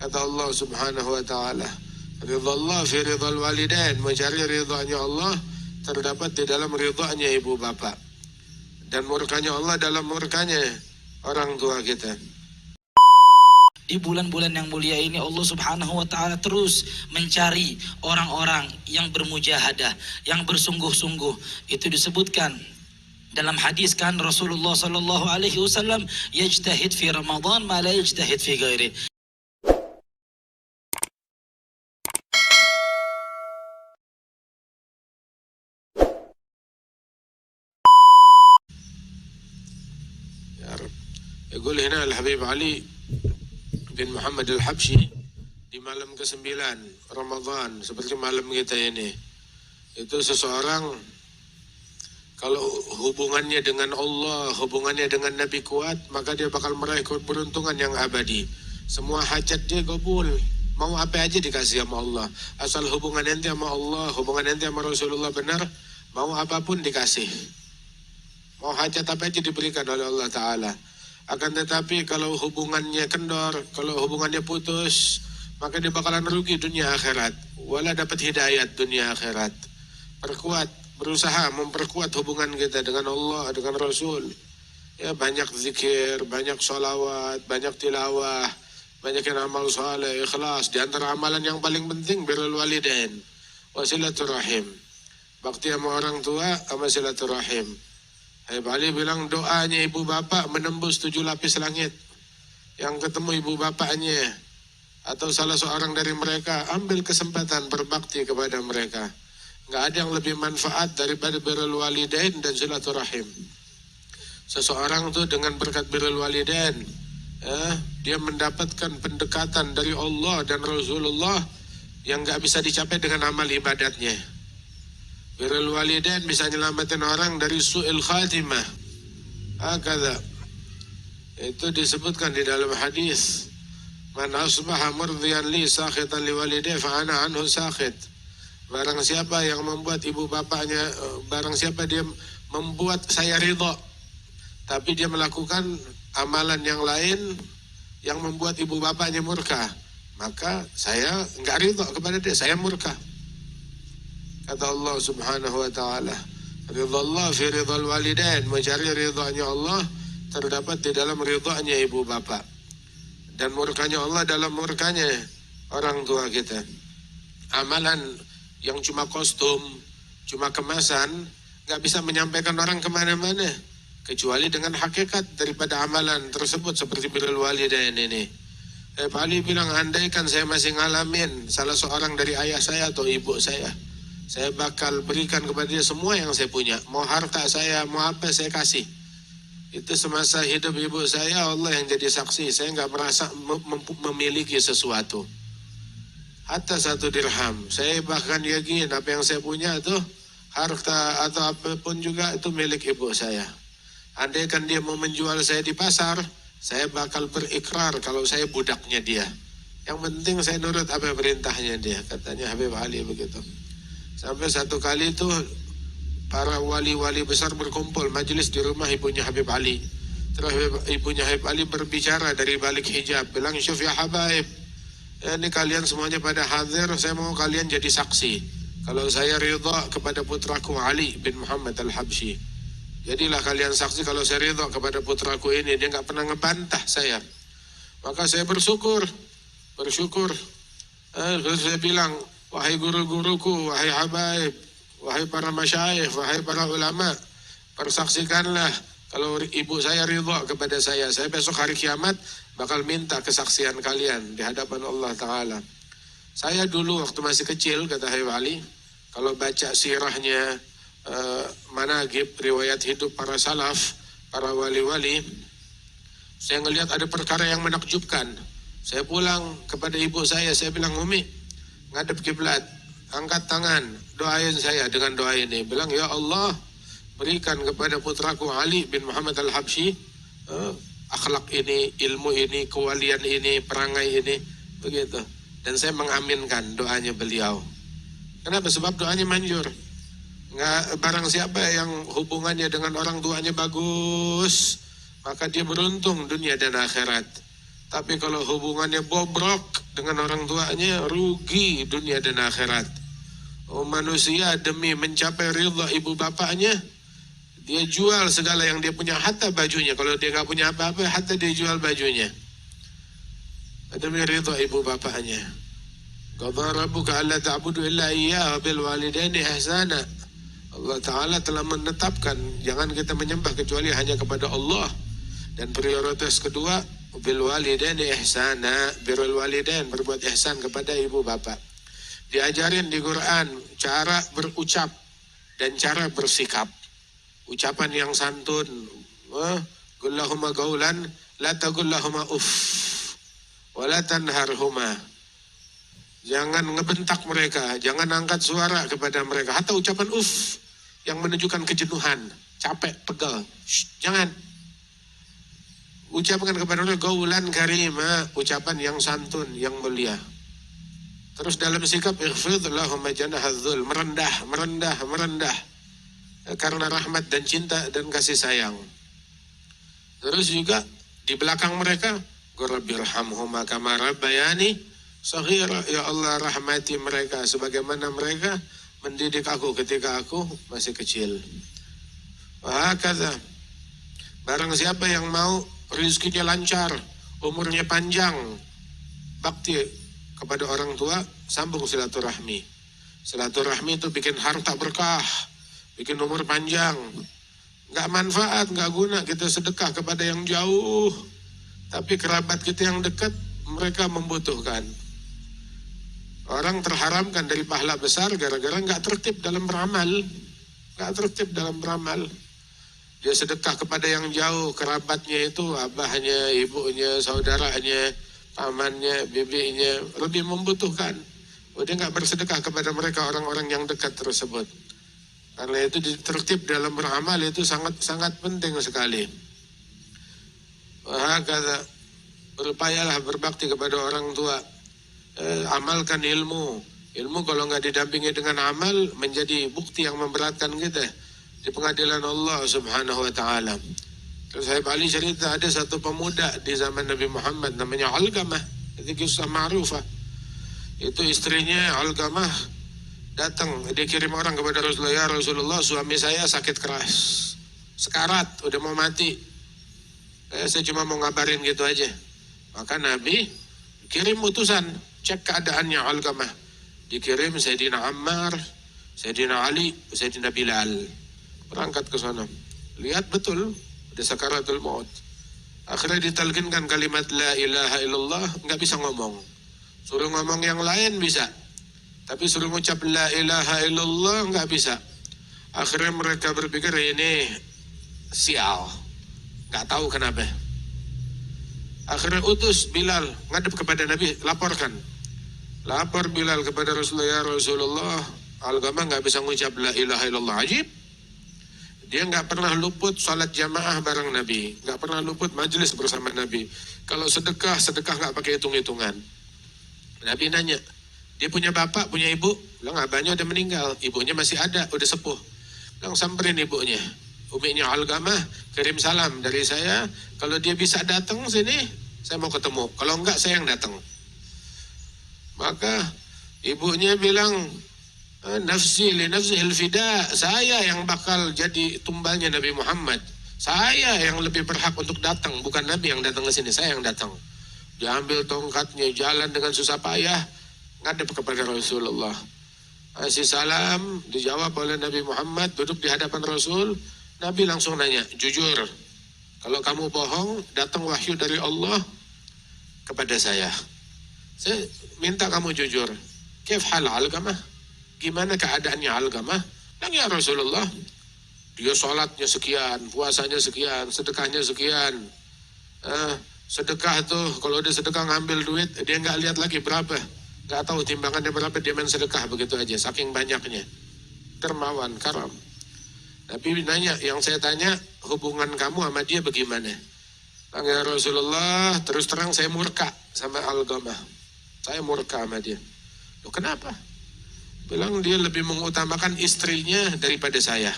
Kata Allah Subhanahu wa taala, ridha fi ridhal walidain, mencari ridhanya Allah terdapat di dalam ridhanya ibu bapak, dan murkanya Allah dalam murkanya orang tua kita. Di bulan-bulan yang mulia ini Allah Subhanahu wa taala terus mencari orang-orang yang bermujahadah, yang bersungguh-sungguh. Itu disebutkan dalam hadis kan Rasulullah sallallahu alaihi wasallam, yajtahid fi Ramadan ma la yajtahid fi ghairi. يقول هنا الحبيب علي bin Muhammad al-Habsyi di malam ke-9 Ramadan seperti malam kita ini, itu seseorang kalau hubungannya dengan Allah, hubungannya dengan Nabi kuat, maka dia bakal meraih keberuntungan yang abadi. Semua hajat dia kabul, mau apa aja dikasih sama Allah. Asal hubungan ente sama Allah, hubungan ente sama Rasulullah benar, mau apapun dikasih. Mau hajat apa aja diberikan oleh Allah Ta'ala. Akan tetapi kalau hubungannya kendor, kalau hubungannya putus, maka dia bakalan rugi dunia akhirat. Wala dapat hidayat dunia akhirat. Perkuat, berusaha memperkuat hubungan kita dengan Allah, dengan Rasul. Ya, banyak zikir, banyak sholawat, banyak tilawah, banyak amal saleh, ikhlas. Di antara amalan yang paling penting birrul walidain, wasilaturrahim. Bakti sama orang tua, sama silaturrahim. Habib Ali bilang doanya ibu bapak menembus 7 lapis langit. Yang ketemu ibu bapaknya atau salah seorang dari mereka, ambil kesempatan berbakti kepada mereka. Nggak ada yang lebih manfaat daripada birrul walidain dan silaturahim. Seseorang tuh dengan berkat birrul walidain, dia mendapatkan pendekatan dari Allah dan Rasulullah yang nggak bisa dicapai dengan amal ibadatnya. Birrul walidain bisa nyelamatin orang dari su'il khatimah. Hakadha. Itu disebutkan di dalam hadis. Man asbaha murdiyan li sakhitan li walidayhi fa ana anhu sakhit. Barang siapa yang membuat ibu bapaknya, barang siapa dia membuat saya ridha, tapi dia melakukan amalan yang lain yang membuat ibu bapaknya murka, maka saya enggak ridha kepada dia, saya murka. Kata Allah Subhanahu wa taala, ridha fi ridhal walidain, mencari ridhanya Allah terdapat di dalam ridhanya ibu bapak, dan murkanya Allah dalam murkanya orang tua kita. Amalan yang cuma kostum, cuma kemasan, nggak bisa menyampaikan orang kemana-mana kecuali dengan hakikat daripada amalan tersebut seperti birrul walidain ini. Pak Ali bilang, andaikan saya masih ngalamin salah seorang dari ayah saya atau ibu saya bakal berikan kepada dia semua yang saya punya. Mau harta saya, mau apa saya kasih. Itu semasa hidup ibu saya, Allah yang jadi saksi. Saya nggak merasa memiliki sesuatu. Hatta 1 dirham. Saya bahkan yakin apa yang saya punya itu, harta atau apapun juga itu milik ibu saya. Andaikan dia mau menjual saya di pasar, saya bakal berikrar kalau saya budaknya dia. Yang penting saya nurut apa perintahnya dia. Katanya Habib Ali begitu. Sampai satu kali itu para wali-wali besar berkumpul majelis di rumah ibunya Habib Ali. Terus ibunya Habib Ali berbicara dari balik hijab, bilang, "Syuf ya habaib, ya, ini kalian semuanya pada hadir, saya mau kalian jadi saksi kalau saya ridha kepada putraku Ali bin Muhammad al-Habsyi. Jadilah kalian saksi kalau saya ridha kepada putraku ini, dia nggak pernah ngebantah saya. Maka saya bersyukur. Terus saya bilang, wahai guru-guruku, wahai habaib, wahai para masyayikh, wahai para ulama, persaksikanlah kalau ibu saya ridha kepada saya besok hari kiamat bakal minta kesaksian kalian di hadapan Allah Ta'ala. Saya dulu waktu masih kecil, kata Habib Ali, kalau baca sirahnya, managib, riwayat hidup para salaf, para wali-wali, saya ngelihat ada perkara yang menakjubkan. Saya pulang kepada ibu saya bilang, Umi, ngadep kiblat, angkat tangan, doain saya dengan doa ini. Bilang, ya Allah, berikan kepada putraku Ali bin Muhammad al-Habsyi akhlak ini, ilmu ini, kewalian ini, perangai ini, begitu. Dan saya mengaminkan doanya beliau. Kenapa? Sebab doanya manjur. Nggak, barang siapa yang hubungannya dengan orang tuanya bagus, maka dia beruntung dunia dan akhirat. Tapi kalau hubungannya bobrok dengan orang tuanya, rugi dunia dan akhirat. Manusia demi mencapai ridha ibu bapaknya, dia jual segala yang dia punya, hatta bajunya. Kalau dia nggak punya apa-apa, hatta dia jual bajunya demi ridha ibu bapaknya. Qadha rabbuka alla ta'budu illa iyyahu bil walidaini ihsana. Allah Ta'ala telah menetapkan jangan kita menyembah kecuali hanya kepada Allah. Dan prioritas kedua, bil walidaini ihsana, birrul walidain, berbuat ihsan kepada ibu bapak. Diajarin di Quran cara berucap dan cara bersikap. Ucapan yang santun. Qul lahuma qawlan la taqul lahuma uff wa la tanharhuma. Jangan ngebentak mereka, jangan angkat suara kepada mereka. Hatta ucapan uff yang menunjukkan kejenuhan, capek, pegal. Jangan. Ucapkan kepada mereka qawlan karima, ucapan yang santun, yang mulia. Terus dalam sikap ikhfid lahum janahadzul, merendah karena rahmat dan cinta dan kasih sayang. Terus juga di belakang mereka, Rabbirhamhuma kama rabbayani shaghira, ya Allah rahmati mereka sebagaimana mereka mendidik aku ketika aku masih kecil. Wahakadha, barang siapa yang mau rezekinya lancar, umurnya panjang, bakti kepada orang tua, sambung silaturahmi. Silaturahmi itu bikin harta berkah, bikin umur panjang. Nggak manfaat, nggak guna kita sedekah kepada yang jauh, tapi kerabat kita yang dekat, mereka membutuhkan. Orang terharamkan dari pahala besar gara-gara nggak tertib dalam beramal. Dia sedekah kepada yang jauh, kerabatnya itu abahnya, ibunya, saudaranya, pamannya, bibinya, lebih membutuhkan. Dia nggak bersedekah kepada mereka, orang-orang yang dekat tersebut. Karena itu tertib dalam beramal itu sangat penting sekali. Kata berupayalah berbakti kepada orang tua. Amalkan ilmu. Ilmu kalau nggak didampingi dengan amal menjadi bukti yang memberatkan kita di pengadilan Allah Subhanahu wa Ta'ala. Terus Habib Ali cerita ada satu pemuda di zaman Nabi Muhammad namanya Alqamah. Itu kisah ma'rufah. Itu istrinya Alqamah datang, dikirim orang kepada Rasulullah, ya Rasulullah suami saya sakit keras, sekarat, udah mau mati. Saya cuma mau ngabarin gitu aja. Maka Nabi kirim utusan, cek keadaannya Alqamah. Dikirim Sayyidina Ammar, Sayyidina Ali, Sayyidina Bilal. Berangkat ke sana. Lihat betul, ada sakaratul maut. Akhirnya ditalkinkan kalimat la ilaha illallah, nggak bisa ngomong. Suruh ngomong yang lain bisa, tapi suruh ngucap la ilaha illallah nggak bisa. Akhirnya mereka berpikir ini sial, nggak tahu kenapa. Akhirnya utus Bilal ngadep kepada Nabi, laporkan. Lapor Bilal kepada Rasulullah, ya Rasulullah, Alqamah nggak bisa ngucap la ilaha illallah. Ajib. Dia nggak pernah luput salat jamaah bareng Nabi, nggak pernah luput majelis bersama Nabi. Kalau sedekah nggak pakai hitung-hitungan. Nabi nanya, dia punya bapak, punya ibu? Bilang abahnya udah meninggal, ibunya masih ada, udah sepuh. Bilang samperin ibunya, uminya Alqamah, kirim salam dari saya. Kalau dia bisa datang sini, saya mau ketemu. Kalau enggak, saya yang datang. Maka ibunya bilang, nafsi li nafsihil fida, saya yang bakal jadi tumbalnya Nabi Muhammad. Saya yang lebih berhak untuk datang, bukan Nabi yang datang ke sini, saya yang datang. Diambil tongkatnya, jalan dengan susah payah, ngadep kepada Rasulullah. Kasih salam, dijawab oleh Nabi Muhammad, duduk di hadapan Rasul. Nabi langsung nanya, jujur, kalau kamu bohong, datang wahyu dari Allah kepada saya. Saya minta kamu jujur. Kaif hal Alqamah? Gimana keadaannya Alqamah? Bilang ya Rasulullah, dia sholatnya sekian, puasanya sekian, sedekahnya sekian. Sedekah tuh, kalau dia sedekah ngambil duit, dia nggak lihat lagi berapa. Nggak tahu timbangannya berapa, dia main sedekah begitu aja, saking banyaknya. Dermawan, karam. Nabi nanya, yang saya tanya, hubungan kamu sama dia bagaimana? Bilang ya Rasulullah, terus terang saya murka sama Alqamah. Saya murka sama dia. Loh kenapa? Bilang dia lebih mengutamakan istrinya daripada saya.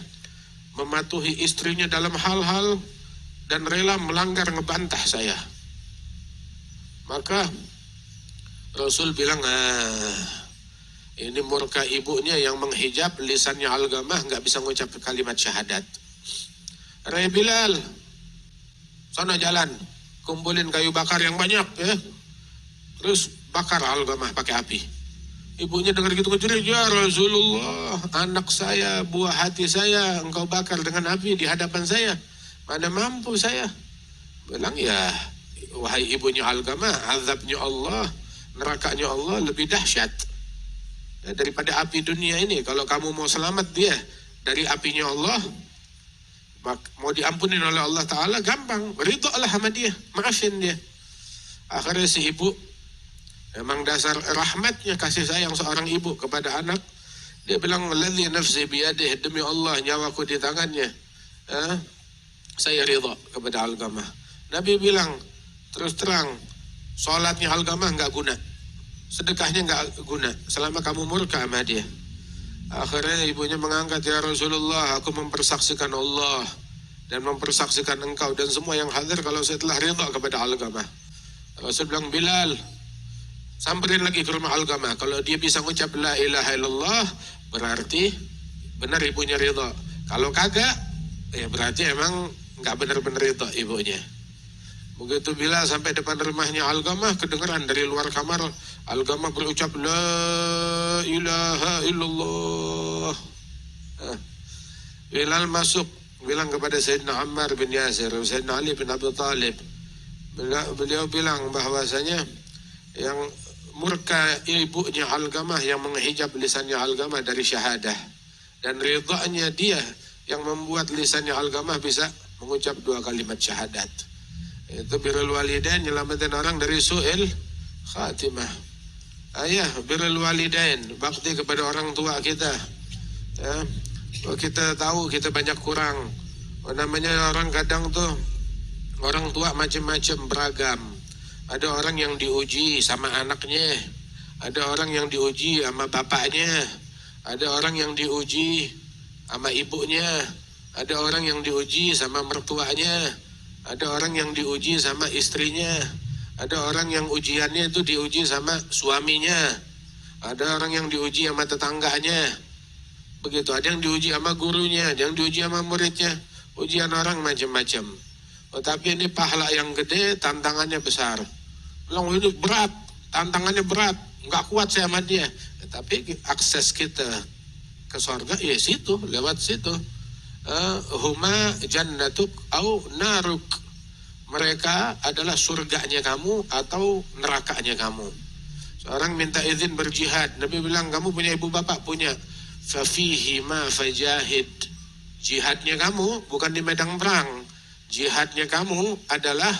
Mematuhi istrinya dalam hal-hal dan rela melanggar ngebantah saya. Maka Rasul bilang, ini murka ibunya yang menghijab lisannya Alqamah, nggak bisa mengucap kalimat syahadat. Rai Bilal, sana jalan, kumpulin kayu bakar yang banyak ya, terus bakar Alqamah pakai api. Ibunya dengar gitu kejerit, ya Rasulullah, anak saya, buah hati saya, engkau bakar dengan api di hadapan saya, mana mampu saya. Bilang, ya wahai ibunya Alqamah, azabnya Allah, nerakanya Allah lebih dahsyat ya, daripada api dunia ini. Kalau kamu mau selamat dia dari apinya Allah, mau diampunin oleh Allah Ta'ala, gampang, ridholah sama dia, maafin dia. Akhirnya si ibu, memang dasar rahmatnya, kasih sayang seorang ibu kepada anak, dia bilang, alladzi nafsi biyadih, demi Allah nyawaku di tangannya, saya ridha kepada Alqamah. Nabi bilang, terus terang, sholatnya Alqamah nggak guna, sedekahnya nggak guna, selama kamu murka sama dia. Akhirnya ibunya mengangkat, ya Rasulullah, aku mempersaksikan Allah dan mempersaksikan engkau dan semua yang hadir kalau saya telah ridha kepada Alqamah. Rasul bilang, Bilal, samperin lagi ke rumah Alqamah. Kalau dia bisa ngucap la ilaha illallah, berarti benar ibunya ridha. Kalau kagak, ya berarti emang nggak benar-benar ridha ibunya. Begitu Bilal sampai depan rumahnya Alqamah, kedengaran dari luar kamar Alqamah berucap la ilaha illallah. Bilal masuk, bilang kepada Sayyidina Ammar bin Yasir, Sayyidina Ali bin Abi Thalib. Beliau bilang bahwasanya yang murka ibunya Alqamah yang menghijab lisannya Alqamah dari syahadah, dan ridhanya dia yang membuat lisannya Alqamah bisa mengucap 2 kalimat syahadat. Itu birrul walidain, nyelamatin orang dari su'il khatimah. Ayah, birrul walidain, bakti kepada orang tua kita ya. Kita tahu kita banyak kurang, namanya orang kadang tuh orang tua macam-macam, beragam. Ada orang yang diuji sama anaknya, ada orang yang diuji sama bapaknya, ada orang yang diuji sama ibunya, ada orang yang diuji sama mertuanya, ada orang yang diuji sama istrinya, ada orang yang ujiannya itu diuji sama suaminya, ada orang yang diuji sama tetangganya, begitu. Ada yang diuji sama gurunya, ada yang diuji sama muridnya. Ujian orang macam-macam. Tapi ini pahala yang gede, tantangannya besar. Bilang ini berat, tantangannya berat, nggak kuat saya sama dia. Tapi akses kita ke surga ya situ, lewat situ. Huma jannatuk au naruk. Mereka adalah surganya kamu atau nerakanya kamu. Seorang minta izin berjihad, Nabi bilang, kamu punya ibu bapak? Punya. Fafihi ma fajahid. Jihadnya kamu bukan di medan perang. Jihadnya kamu adalah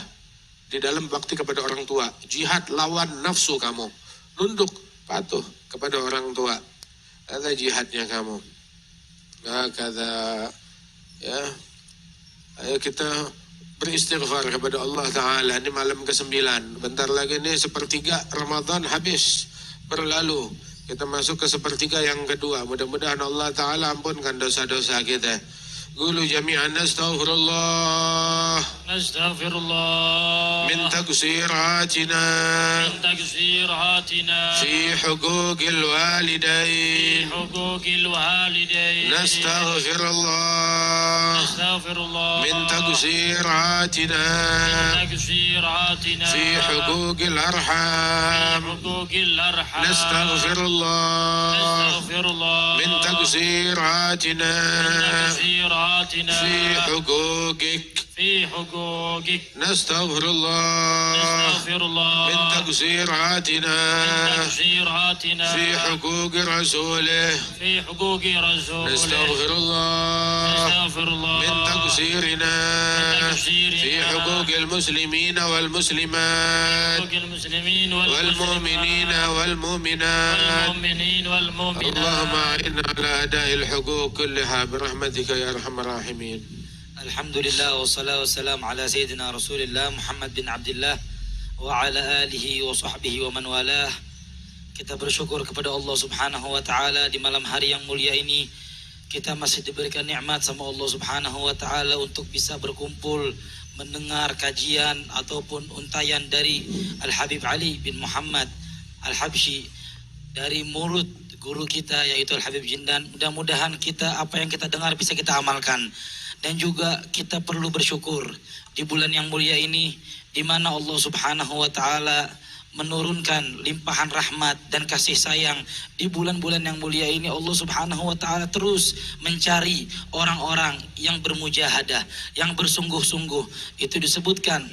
di dalam bakti kepada orang tua. Jihad lawan nafsu kamu, nunduk patuh kepada orang tua. Ada jihadnya kamu. Nah, kata ya, ayo kita beristighfar kepada Allah Ta'ala. Ini malam ke-9, bentar lagi ini sepertiga Ramadan habis berlalu, kita masuk ke sepertiga yang kedua. Mudah-mudahan Allah Ta'ala ampunkan dosa-dosa kita. Qulu jami'an astaghfirullah min taqsiratina fi huquqil walidain nastaghfirullah min taqsiratina fi huquqil arham nastaghfirullah min taqsiratina في حقوقك نستغفر الله من تقصيراتنا في حقوق رسوله نستغفر الله من تقصيرنا في حقوق المسلمين والمسلمات والمؤمنين والمؤمنات اللهم أعنا على أداء الحقوق كلها برحمتك يا أرحم الراحمين. Alhamdulillah wassalatu wassalam ala sayyidina Rasulillah Muhammad bin Abdullah wa ala alihi wa sahbihi wa man walah. Kita bersyukur kepada Allah Subhanahu wa taala di malam hari yang mulia ini. Kita masih diberikan nikmat sama Allah Subhanahu wa taala untuk bisa berkumpul mendengar kajian ataupun untayan dari Al-Habib Ali bin Muhammad Al-Habsyi dari mulut guru kita yaitu Al-Habib Jindan. Mudah-mudahan kita apa yang kita dengar bisa kita amalkan. Dan juga kita perlu bersyukur di bulan yang mulia ini di mana Allah Subhanahu wa taala menurunkan limpahan rahmat dan kasih sayang. Di bulan-bulan yang mulia ini Allah Subhanahu wa taala terus mencari orang-orang yang bermujahadah, yang bersungguh-sungguh. Itu disebutkan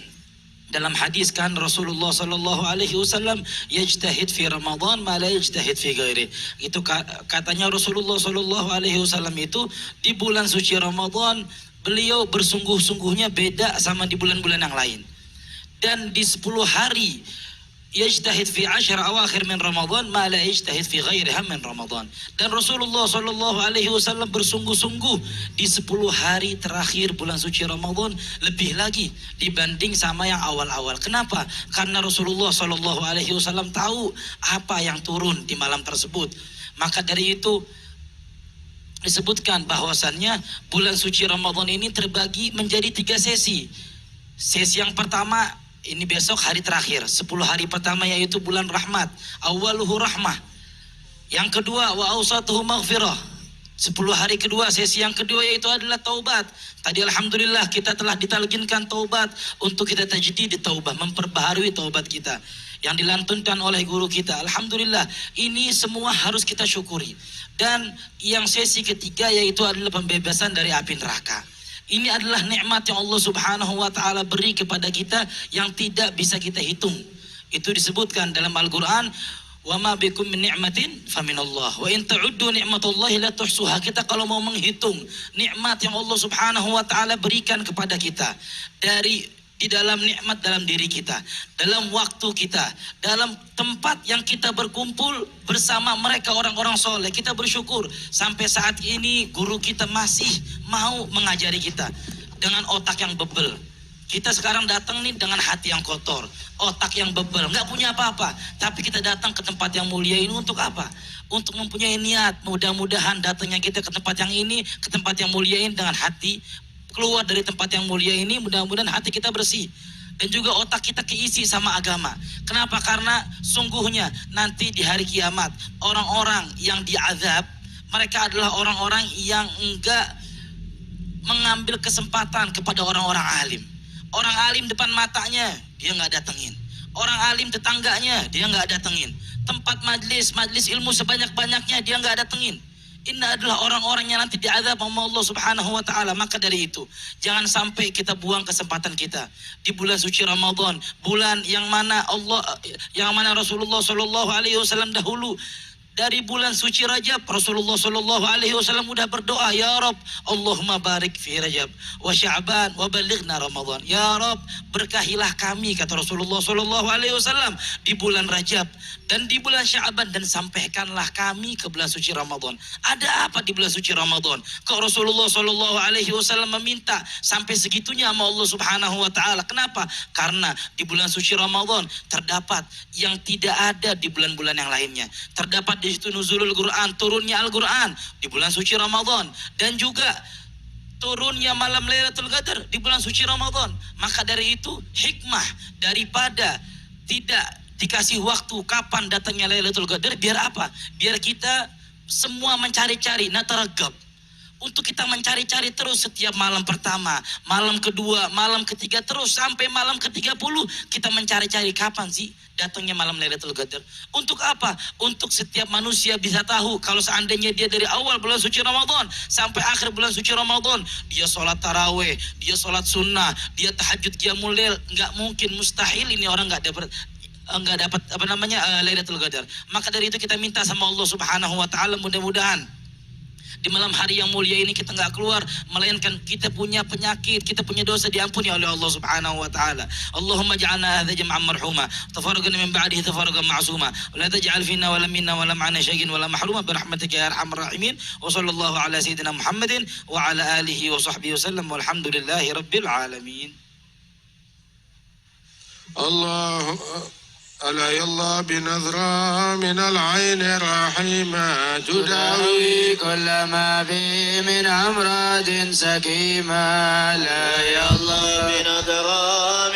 dalam hadis kan Rasulullah sallallahu alaihi wasallam yajtahid fi Ramadan ma la yajtahid fi ghairi. Itu katanya Rasulullah sallallahu alaihi wasallam itu di bulan suci Ramadan beliau bersungguh-sungguhnya beda sama di bulan-bulan yang lain. Dan di 10 hari yajtahid fi 10 awakhir min Ramadan ma la yajtahid fi ghairiha min Ramadan. Dan Rasulullah sallallahu alaihi wasallam bersungguh-sungguh di 10 hari terakhir bulan suci Ramadan lebih lagi dibanding sama yang awal-awal. Kenapa? Karena Rasulullah sallallahu alaihi wasallam tahu apa yang turun di malam tersebut. Maka dari itu disebutkan bahwasannya bulan suci Ramadan ini terbagi menjadi 3 sesi. Sesi yang pertama ini besok hari terakhir, 10 hari pertama yaitu bulan rahmat, awaluhu rahmah. Yang kedua wa awsatuhu maghfirah. 10 hari kedua, sesi yang kedua yaitu adalah taubat. Tadi alhamdulillah kita telah ditalkinkan taubat untuk kita tajdid taubat, memperbaharui taubat kita yang dilantunkan oleh guru kita. Alhamdulillah, ini semua harus kita syukuri. Dan yang sesi ketiga yaitu adalah pembebasan dari api neraka. Ini adalah nikmat yang Allah Subhanahu wa taala beri kepada kita yang tidak bisa kita hitung. Itu disebutkan dalam Al-Qur'an, "Wa ma bikum min ni'matin faminallah. Wa in ta'uddu ni'matallahi la tuhsuha." Kita kalau mau menghitung nikmat yang Allah Subhanahu wa taala berikan kepada kita di dalam nikmat dalam diri kita, dalam waktu kita, dalam tempat yang kita berkumpul bersama mereka orang-orang soleh, kita bersyukur sampai saat ini guru kita masih mau mengajari kita dengan otak yang bebel. Kita sekarang datang nih dengan hati yang kotor, otak yang bebel, nggak punya apa-apa, tapi kita datang ke tempat yang mulia ini untuk apa? Untuk mempunyai niat. Mudah-mudahan datangnya kita ke tempat yang ini, ke tempat yang mulia ini dengan hati, keluar dari tempat yang mulia ini mudah-mudahan hati kita bersih dan juga otak kita keisi sama agama. Kenapa? Karena sungguhnya nanti di hari kiamat orang-orang yang diazab mereka adalah orang-orang yang enggak mengambil kesempatan kepada orang-orang alim. Orang alim depan matanya dia enggak datengin. Orang alim tetangganya dia enggak datengin. Tempat majlis ilmu sebanyak-banyaknya dia enggak datengin. Ini adalah orang-orang yang nanti diazab sama Allah Subhanahu wa taala. Maka dari itu, jangan sampai kita buang kesempatan kita di bulan suci Ramadan, bulan yang mana Rasulullah sallallahu alaihi wasallam dahulu dari bulan suci Rajab Rasulullah sallallahu alaihi wasallam sudah berdoa, ya Rabb, Allahumma barik fi Rajab wa Sya'ban wa balighna Ramadan. Ya Rabb, berkahilah kami kata Rasulullah sallallahu alaihi wasallam di bulan Rajab dan di bulan Sya'ban dan sampaikanlah kami ke bulan suci Ramadan. Ada apa di bulan suci Ramadan? Kok Rasulullah sallallahu alaihi wasallam meminta sampai segitunya sama Allah Subhanahu wa taala? Kenapa? Karena di bulan suci Ramadan terdapat yang tidak ada di bulan-bulan yang lainnya. Terdapat di situ nuzulul Quran, turunnya Al-Quran di bulan suci Ramadan dan juga turunnya malam Lailatul Qadar di bulan suci Ramadan. Maka dari itu hikmah daripada tidak dikasih waktu kapan datangnya Lailatul Qadar biar apa? Biar kita semua mencari-cari, nataragab. Untuk kita mencari-cari terus setiap malam pertama, malam kedua, malam ketiga terus sampai malam ke-30 kita mencari-cari kapan sih datangnya malam Lailatul Qadar. Untuk apa? Untuk setiap manusia bisa tahu kalau seandainya dia dari awal bulan suci Ramadan sampai akhir bulan suci Ramadan dia sholat taraweh, dia sholat sunnah, dia tahajud qiyamul lail, nggak mungkin, mustahil ini orang nggak dapat Lailatul Qadar. Maka dari itu kita minta sama Allah Subhanahu wa taala mudah-mudahan di malam hari yang mulia ini kita enggak keluar melainkan kita punya penyakit, kita punya dosa diampuni oleh Allah Subhanahu wa taala. Allahumma ja'alna hadza jam'an marhuma, tafarraqna min ba'dihi tafarraqan ma'suma, wa la taj'al fina wa la minna wa la ma'ana shay'in wa la mahruma bi rahmatika ya arhamar rahimin. Wa sallallahu ala sayyidina Muhammadin wa ala alihi wa sahbihi wasallam walhamdulillahi rabbil alamin. ألا يلا بنظرة من العين رحيمة تداوي كل ما فيه من أمراض سكيمة لا يلا بنظرة